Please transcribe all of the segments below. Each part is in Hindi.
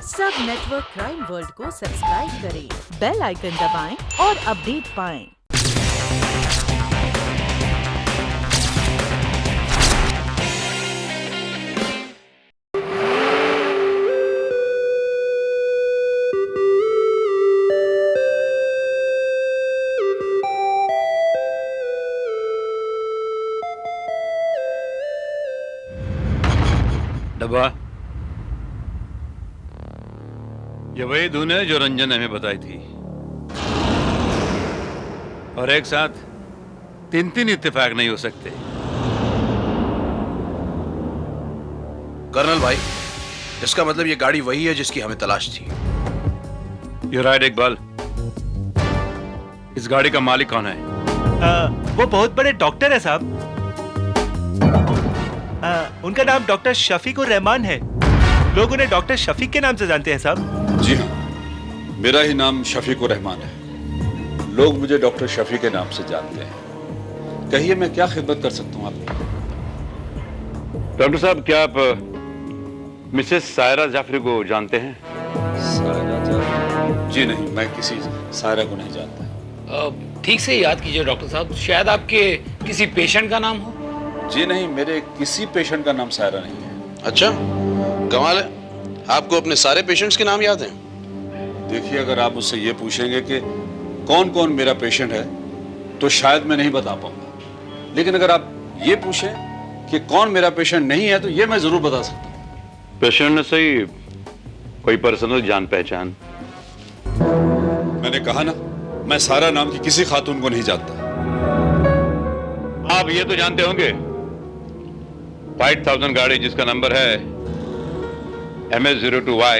सब नेटवर्क क्राइम वर्ल्ड को सब्सक्राइब करें, बेल आइकन दबाएं और अपडेट पाएं। डब्बा, ये वही धुन है जो रंजन ने हमें बताई थी, और एक साथ तीन तीन इत्तेफाक नहीं हो सकते। कर्नल भाई, इसका मतलब ये गाड़ी वही है जिसकी हमें तलाश थी। You right Iqbal. इस गाड़ी का मालिक कौन है? वो बहुत बड़े डॉक्टर है साहब। उनका नाम डॉक्टर शफीकुर रहमान है। लोग उन्हें डॉक्टर शफीक के नाम से जानते हैं साहब। जी हाँ, मेरा ही नाम शफीकुर रहमान है। लोग मुझे डॉक्टर शफी के नाम से जानते हैं। कहिए, मैं क्या खिदमत कर सकता हूँ आपकी? डॉक्टर साहब, क्या आप मिसेस सायरा जाफरी को जानते हैं? सायरा जाफरी? जी नहीं, मैं किसी सायरा को नहीं जानता। ठीक से याद कीजिए डॉक्टर साहब, शायद आपके किसी पेशेंट का नाम हो। जी नहीं, मेरे किसी पेशेंट का नाम सायरा नहीं है। अच्छा, कमाल है, आपको अपने सारे पेशेंट्स के नाम याद हैं? देखिए, अगर आप मुझसे ये पूछेंगे कि कौन कौन मेरा पेशेंट है तो शायद मैं नहीं बता पाऊंगा, लेकिन अगर आप ये पूछें कि कौन मेरा पेशेंट नहीं है तो ये मैं जरूर बता सकता हूँ। पेशेंट ने सही कोई पर्सनल जान पहचान? मैंने कहा ना, मैं सारा नाम की किसी खातून को नहीं जानता। आप ये तो जानते होंगे 5000 गाड़ी जिसका नंबर है MS02Y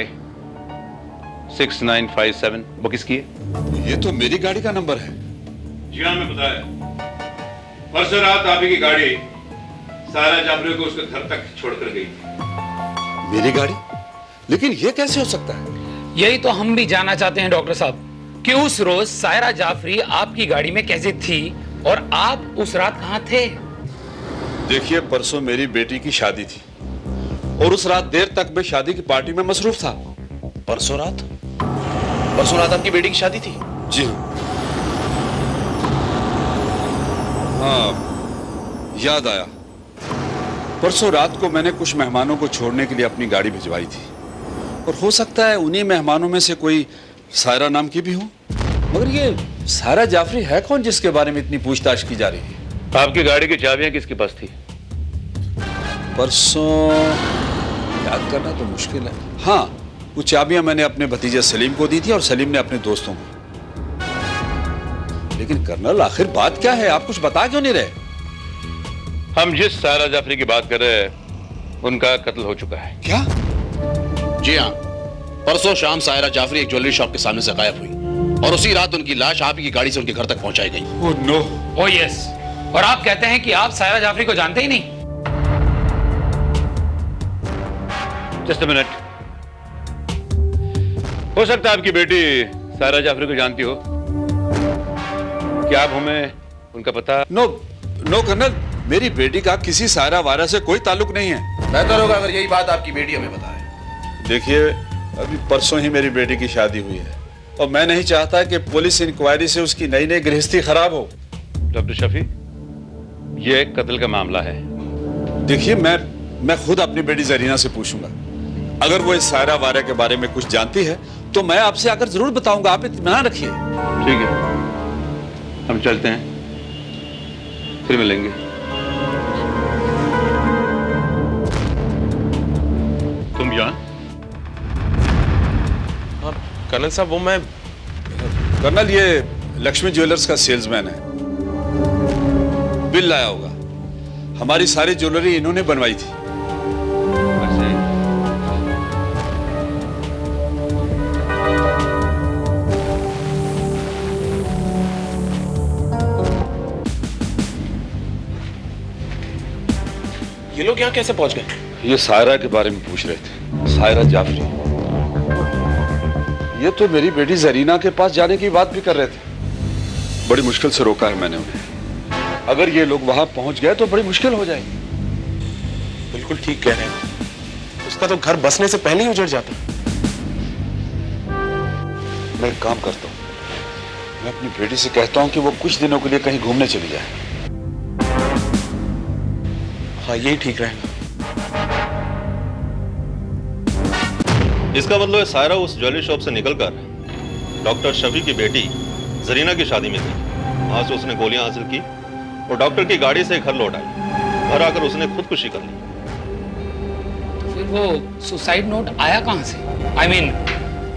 6957, वो किसकी है? ये तो मेरी गाड़ी का नंबर है। जी हाँ, मैं बताया। परसों रात आप ही की गाड़ी सारा जाफरी को उसके घर तक छोड़कर गई थी। मेरी गाड़ी? लेकिन ये कैसे हो सकता है? यही तो हम भी जानना चाहते हैं डॉक्टर साहब कि उस रोज सायरा जाफरी आपकी गाड़ी में कैसे थी और आप उस रात कहाँ थे? देखिए, परसों मेरी बेटी की शादी थी और उस रात देर तक मैं शादी की पार्टी में मसरूफ था। परसों रात? परसों रात आपकी बेटी की शादी थी? जी हाँ, याद आया। परसों रात को मैंने कुछ मेहमानों को छोड़ने के लिए अपनी गाड़ी भिजवाई थी, और हो सकता है उन्हीं मेहमानों में से कोई सायरा नाम की भी हो। मगर ये सायरा जाफरी है कौन जिसके बारे में इतनी पूछताछ की जा रही है? आपकी गाड़ी की चाबियां किसके पास थी? परसों याद करना तो मुश्किल है। हाँ, वो चाबियां मैंने अपने भतीजे सलीम को दी थी और सलीम ने अपने दोस्तों को। लेकिन कर्नल, आखिर बात क्या है? आप कुछ बता क्यों नहीं रहे? हम जिस सायरा जाफरी की बात कर रहे हैं उनका कत्ल हो चुका है। क्या? जी हाँ, परसों शाम सायरा जाफरी एक ज्वेलरी शॉप के सामने से गायब हुई और उसी रात उनकी लाश आप ही की गाड़ी से उनके घर तक पहुंचाई गई। Oh no. ओह यस, और आप कहते हैं कि आप सायरा जाफरी को जानते ही नहीं? Just a minute. हो सकता है आपकी बेटी सायरा जाफरी को जानती हो। क्या आप हमें उनका पता? नो नो कर्नल, मेरी बेटी का किसी सायरा वायरा से कोई ताल्लुक नहीं है। बेहतर होगा अगर यही बात आपकी बेटी हमें बताए। देखिए, अभी परसों ही मेरी बेटी की शादी हुई है और मैं नहीं चाहता कि पुलिस इंक्वायरी से उसकी नई नई गृहस्थी खराब हो। डॉक्टर शफी, ये एक कत्ल का मामला है। देखिए, मैं खुद अपनी बेटी जरीना से पूछूंगा। अगर वो इस सायरा वायरा के बारे में कुछ जानती है तो मैं आपसे आकर जरूर बताऊंगा। आप इत्मीनान रखिए। ठीक है, हम चलते हैं, फिर मिलेंगे। तुम यहाँ? कर्नल साहब, वो मैं कर्नल, ये लक्ष्मी ज्वेलर्स का सेल्समैन है। बिल लाया होगा। हमारी सारी ज्वेलरी इन्होंने बनवाई थी। ये लोग यहाँ कैसे पहुंच गए? ये सायरा के बारे में पूछ रहे थे। सायरा जाफरी, ये तो मेरी बेटी जरीना के पास जाने की बात भी कर रहे थे। बड़ी मुश्किल से रोका है मैंने उन्हें। अगर ये लोग वहां पहुंच गए तो बड़ी मुश्किल हो जाएगी। बिल्कुल ठीक कह रहे हैं। उसका तो घर बसने से पहले ही उजड़ जाता। मैं एक काम करता हूँ, मैं अपनी बेटी से कहता हूँ कि वो कुछ दिनों के लिए कहीं घूमने चली जाए। हाँ, यही ठीक रहेगा। इसका मतलब है सायरा उस ज्वेलरी शॉप से निकलकर डॉक्टर शफी की बेटी जरीना की शादी में गई। वहां से उसने गोलियां हासिल की और डॉक्टर की गाड़ी से घर लौट आई। घर आकर उसने खुदकुशी कर ली। तो फिर वो सुसाइड नोट आया कहां से? I mean,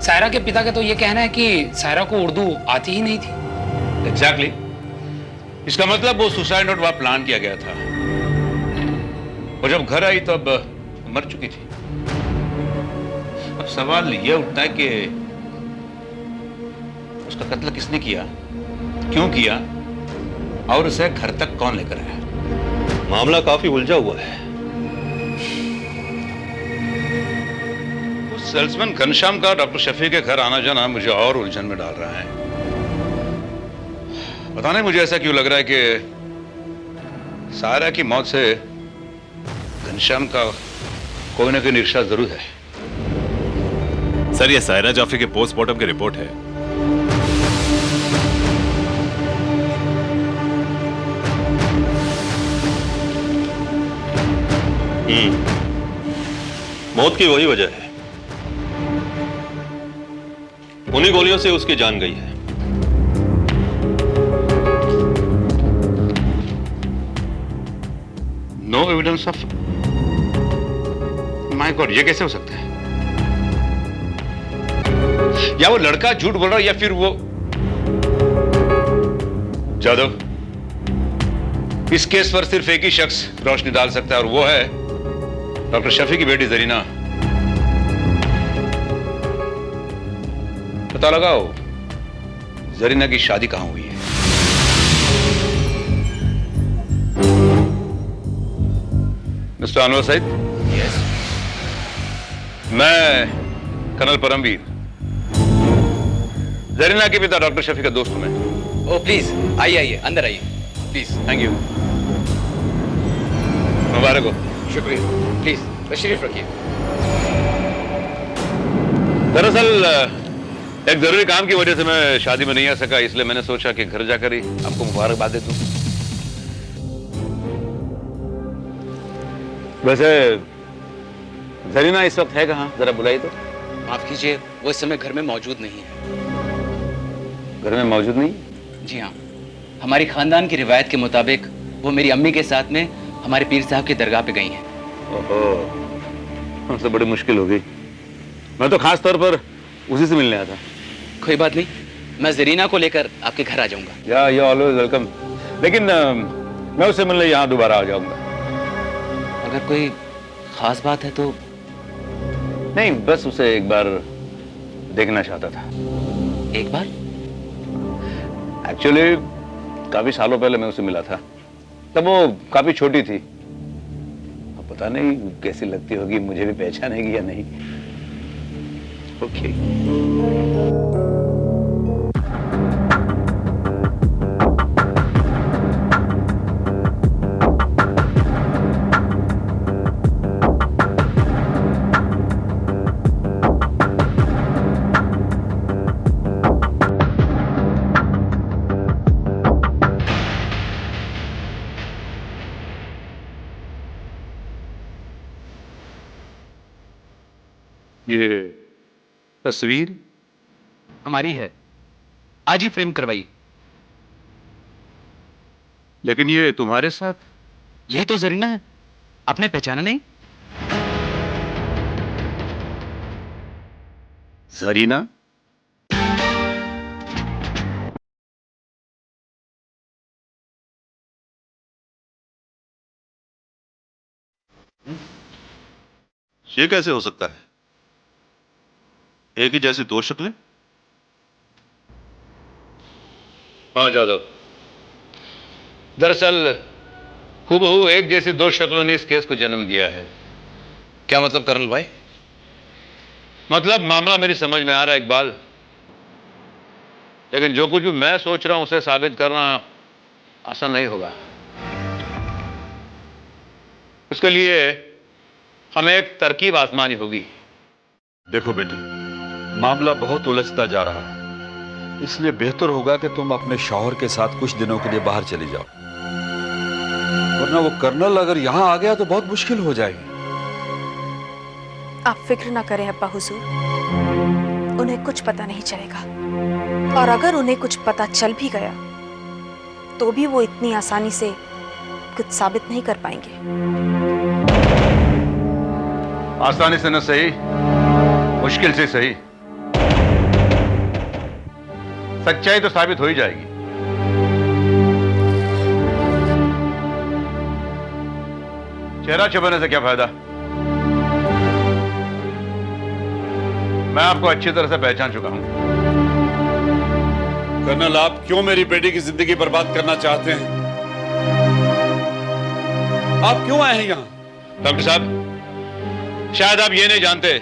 सायरा के पिता का तो ये कहना है कि सायरा को उर्दू आती ही नहीं थी। एग्जैक्टली। इसका मतलब वो सुसाइड नोट वहां प्लान किया गया था और जब घर आई तब मर चुकी थी। अब सवाल यह उठता है कि उसका कत्ल किसने किया, क्यों किया और उसे घर तक कौन लेकर आया। मामला काफी उलझा हुआ है। उस सेल्समैन घनश्याम का डॉक्टर शफी के घर आना जाना मुझे और उलझन में डाल रहा है। पता नहीं मुझे ऐसा क्यों लग रहा है कि सायरा की मौत से घनश्याम का कोई ना कोई रिश्ता जरूर है। सर, ये सायरा जाफरी के पोस्टमार्टम की रिपोर्ट है। मौत की वही वजह है। उन्हीं गोलियों से उसकी जान गई है। No evidence of. My God, ये कैसे हो सकता है? या वो लड़का झूठ बोल रहा है या फिर वो जादव। इस केस पर सिर्फ एक ही शख्स रोशनी डाल सकता है और वो है डॉक्टर शफी की बेटी जरीना। पता लगाओ जरीना की शादी कहां हुई है। मिस्टर अनवर सईद। यस। मैं कर्नल परमवीर, जरीना के पिता डॉक्टर शफी का दोस्त हूं मैं। ओ प्लीज आइए आइए, अंदर आइए प्लीज। Thank you. मुबारक हो। शुक्रिया। प्लीज तशरीफ रखिए। दरअसल एक जरूरी काम की वजह से मैं शादी में नहीं आ सका, इसलिए मैंने सोचा कि घर जाकर ही आपको मुबारकबाद दे दूं। वैसे जरीना इस वक्त है कहां, जरा बुलाइए तो। माफ कीजिए, वो इस समय घर में मौजूद नहीं है। घर में मौजूद नहीं? जी हाँ, हमारी खानदान की रिवायत के मुताबिक वो मेरी अम्मी के साथ में हमारे पीर साहब की दरगाह पे गई हैं। ओहो, हमसे बड़ी मुश्किल हो गई। मैं तो खास तौर पर उसी से मिलने आया था। कोई बात नहीं, मैं जरीना को लेकर आपके घर आ जाऊंगा। या यू ऑलवेज वेलकम। लेकिन मैं उससे मिलने यहाँ दोबारा आ जाऊंगा। अगर कोई खास बात है तो? नहीं, बस उसे एक बार देखना चाहता था। एक बार? एक्चुअली काफी सालों पहले मैं उसे मिला था, तब वो काफी छोटी थी। अब पता नहीं कैसी लगती होगी, मुझे भी पहचानेगी या नहीं। ओके। ये तस्वीर हमारी है, आज ही फ्रेम करवाई। लेकिन ये तुम्हारे साथ? यही तो जरीना है, आपने पहचाना नहीं? जरीना? ये कैसे हो सकता है? एक ही जैसी दो शक्लें? हाँ जादव, दरअसल हूबहू एक जैसी दो शक्लों ने इस केस को जन्म दिया है। क्या मतलब कर्नल भाई? मतलब मामला मेरी समझ में आ रहा है इकबाल, लेकिन जो कुछ भी मैं सोच रहा हूं उसे साबित करना आसान नहीं होगा। उसके लिए हमें एक तरकीब आजमानी होगी। देखो बेटे, मामला बहुत उलझता जा रहा है। इसलिए बेहतर होगा कि तुम अपने शौहर के साथ कुछ दिनों के लिए बाहर चली जाओ, वरना वो कर्नल अगर यहाँ आ गया तो बहुत मुश्किल हो जाएगी। आप फिक्र ना करें अब्बा हुजूर, उन्हें कुछ पता नहीं चलेगा, और अगर उन्हें कुछ पता चल भी गया तो भी वो इतनी आसानी से कुछ साबित नहीं कर पाएंगे। आसानी से न सही, मुश्किल से सही, सच्चाई तो साबित हो ही जाएगी। चेहरा छुपाने से क्या फायदा? मैं आपको अच्छी तरह से पहचान चुका हूं। कर्नल, आप क्यों मेरी बेटी की जिंदगी बर्बाद करना चाहते हैं? आप क्यों आए हैं यहाँ? डॉक्टर साहब, शायद आप ये नहीं जानते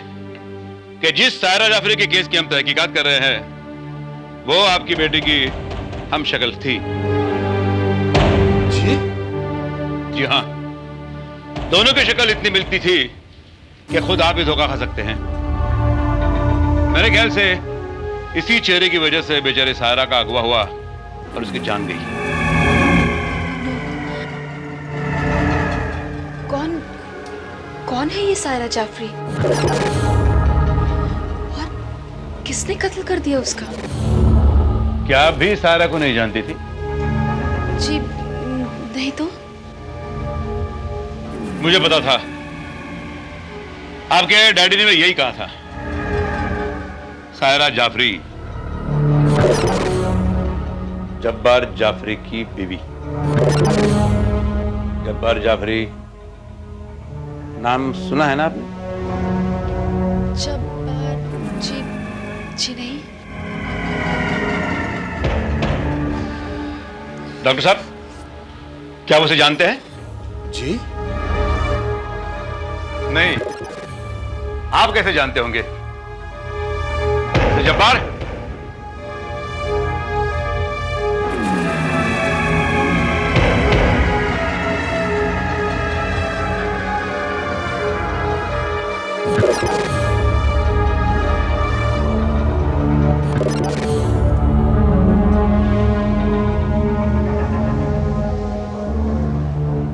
कि जिस सायरा जाफरी के केस की हम तहकीकात कर रहे हैं वो आपकी बेटी की हम शक्ल थी। जी? जी हाँ, दोनों की शक्ल इतनी मिलती थी कि खुद आप ही धोखा खा सकते हैं। मेरे ख्याल से इसी चेहरे की वजह से बेचारे सायरा का अगवा हुआ और उसकी जान गई। कौन है ये सायरा जाफरी? और किसने कत्ल कर दिया उसका? क्या आप भी सायरा को नहीं जानती थी? जी नहीं तो। मुझे पता था, आपके डैडी ने यही कहा था। सायरा जाफरी, जब्बार जाफरी की बीवी। जब्बार जाफरी नाम सुना है ना आपने? जब्बार? जी नहीं। डॉक्टर साहब, क्या आप उसे जानते हैं? जी नहीं, आप कैसे जानते होंगे? जब्बार,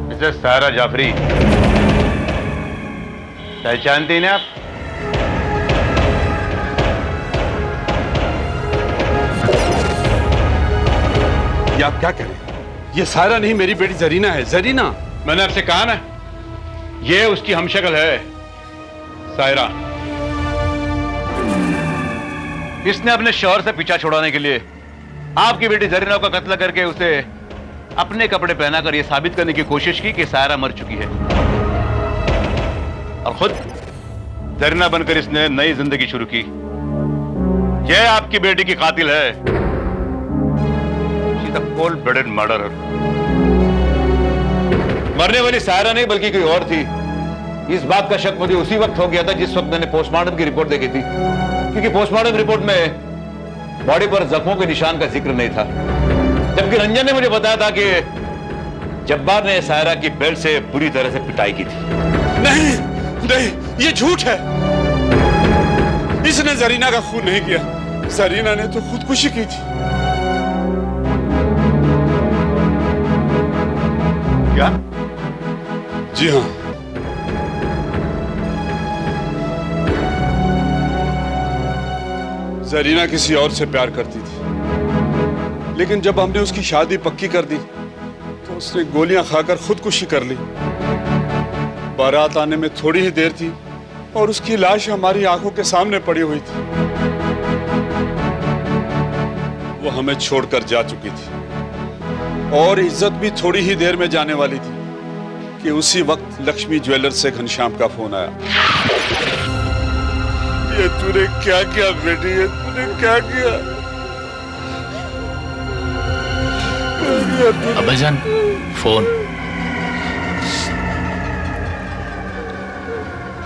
मिसेस सायरा जाफरी, पहचानती हैं आप? ये आप क्या कह रहे हैं? ये सायरा नहीं, मेरी बेटी जरीना है। जरीना? मैंने आपसे कहा ना, ये उसकी हमशक्ल है, सायरा। इसने अपने शौहर से पीछा छुड़ाने के लिए आपकी बेटी जरीना का कत्ल करके उसे अपने कपड़े पहनाकर यह साबित करने की कोशिश की कि सायरा मर चुकी है, और खुद जरीना बनकर इसने नई जिंदगी शुरू की। यह आपकी बेटी की कातिल है। She is a cold blooded murderer. मरने वाली सायरा नहीं बल्कि कोई और थी। इस बात का शक मुझे उसी वक्त हो गया था जिस वक्त मैंने पोस्टमार्टम की रिपोर्ट देखी थी, क्योंकि पोस्टमार्टम रिपोर्ट में बॉडी पर जख्मों के निशान का जिक्र नहीं था, जबकि रंजन ने मुझे बताया था कि जब्बार ने सायरा की बेल्ट से बुरी तरह से पिटाई की थी। नहीं नहीं, ये झूठ है। इसने जरीना का खून नहीं किया। जरीना ने तो खुदकुशी की थी। क्या? जी हाँ, जरीना किसी और से प्यार करती थी, लेकिन जब हमने उसकी शादी पक्की कर दी तो उसने गोलियां खाकर खुदकुशी कर ली। बारात आने में थोड़ी ही देर थी और उसकी लाश हमारी आंखों के सामने पड़ी हुई थी। वो हमें छोड़कर जा चुकी थी और इज्जत भी थोड़ी ही देर में जाने वाली थी कि उसी वक्त लक्ष्मी ज्वेलर्स से घनश्याम का फोन आया। ये तूने क्या किया बेटी? ये तूने क्या किया? अब्बाजान, फोन।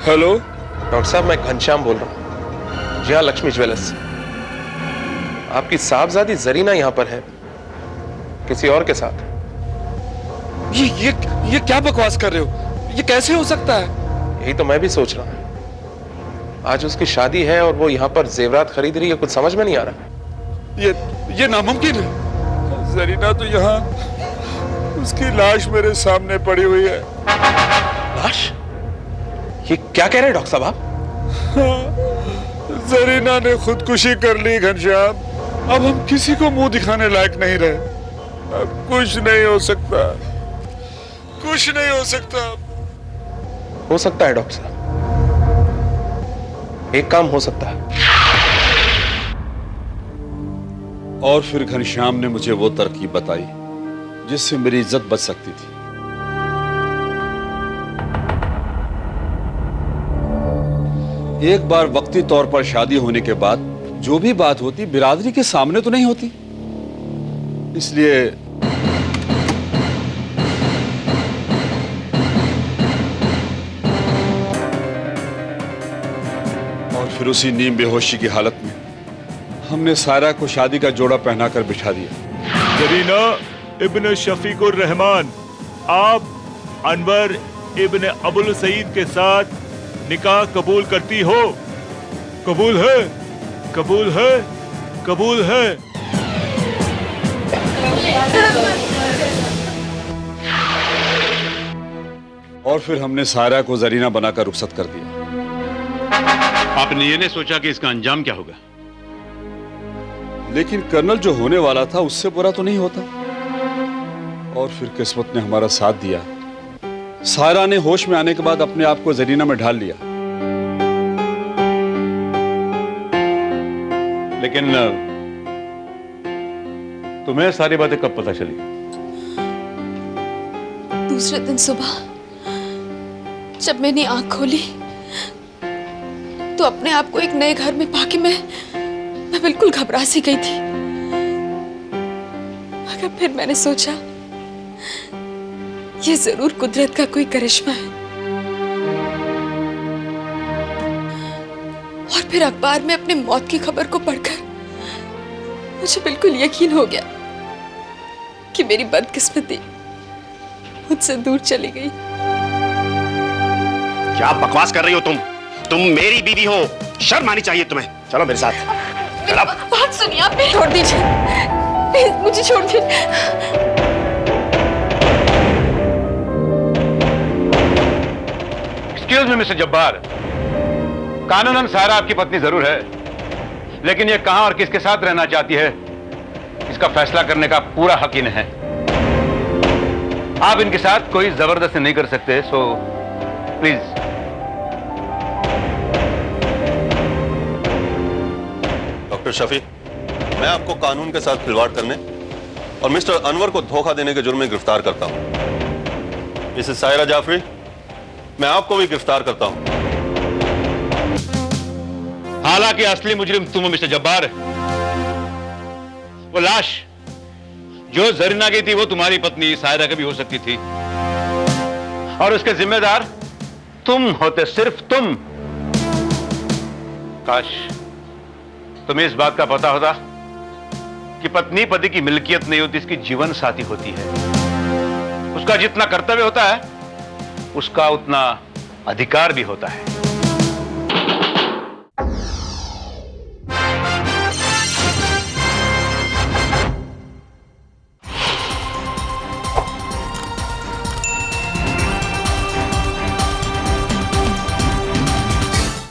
हेलो डॉक्टर साहब, मैं घनश्याम बोल रहा हूँ। जी हाँ, लक्ष्मी ज्वेलर्स से। आपकी साहबजादी जरीना यहाँ पर है, किसी और के साथ। ये क्या बकवास कर रहे हो? ये कैसे हो सकता है? यही तो मैं भी सोच रहा हूँ। आज उसकी शादी है और वो यहाँ पर जेवरात खरीद रही है, कुछ समझ में नहीं आ रहा। ये नामुमकिन है। जरीना तो यहाँ, उसकी लाश मेरे सामने पड़ी हुई है। लाश? ये क्या कह रहे हैं डॉक्टर साहब आप? जरीना ने खुदकुशी कर ली घनश्याम। अब हम किसी को मुंह दिखाने लायक नहीं रहे। अब कुछ नहीं हो सकता, कुछ नहीं हो सकता। हो सकता है डॉक्टर साहब, एक काम हो सकता है। और फिर घनश्याम ने मुझे वो तरकीब बताई जिससे मेरी इज्जत बच सकती थी। एक बार वक्ती तौर पर शादी होने के बाद जो भी बात होती बिरादरी के सामने तो नहीं होती, इसलिए और फिर उसी नीम बेहोशी की हालत में हमने सायरा को शादी का जोड़ा पहनाकर बिठा दिया। जरीना इब्न शफीकुर रहमान, आप अनवर इब्न अबुल सईद के साथ निकाह कबूल करती हो? कबूल है, कबूल है, कबूल है। और फिर हमने सायरा को जरीना बनाकर रुखसत कर दिया। आपने ये नहीं सोचा कि इसका अंजाम क्या होगा? लेकिन कर्नल जो होने वाला था उससे बुरा तो नहीं होता। और फिर किस्मत ने हमारा साथ दिया। सायरा ने होश में आने के बाद अपने आप को जरीना में ढाल लिया। लेकिन तुम्हें सारी बातें कब पता चली? दूसरे दिन सुबह जब मैंने आंख खोली तो अपने आप को एक नए घर में पाके मैं बिल्कुल घबरा सी गई थी। मगर फिर मैंने सोचा ये जरूर कुदरत का कोई करिश्मा है। और फिर अखबार में अपने मौत की खबर को पढ़कर मुझे बिल्कुल यकीन हो गया कि मेरी बदकिस्मती मुझसे दूर चली गई। क्या बकवास कर रही हो तुम मेरी बीवी हो, शर्म आनी चाहिए तुम्हें। चलो मेरे साथ। बात सुनिए, आप छोड़ दीजिए, प्लीज मुझे छोड़ दीजिए। एक्सक्यूज मी मिस्टर जब्बार, कानूनन सायरा आपकी पत्नी जरूर है, लेकिन ये कहां और किसके साथ रहना चाहती है इसका फैसला करने का पूरा हक इन्हें है। आप इनके साथ कोई जबरदस्ती नहीं कर सकते, सो प्लीज। डॉक्टर शफी, मैं आपको कानून के साथ खिलवाड़ करने और मिस्टर अनवर को धोखा देने के जुर्म में गिरफ्तार करता हूं। मिसेस सायरा जाफरी, मैं आपको भी गिरफ्तार करता हूं। हालांकि असली मुजरिम तुम हो मिस्टर जब्बार। वो लाश जो जरीना की थी वो तुम्हारी पत्नी सायरा की भी हो सकती थी, और उसके जिम्मेदार तुम होते, सिर्फ तुम। काश तुम्हें इस बात का पता होता कि पत्नी पति की मिल्कियत नहीं होती, इसकी जीवन साथी होती है। उसका जितना कर्तव्य होता है उसका उतना अधिकार भी होता है।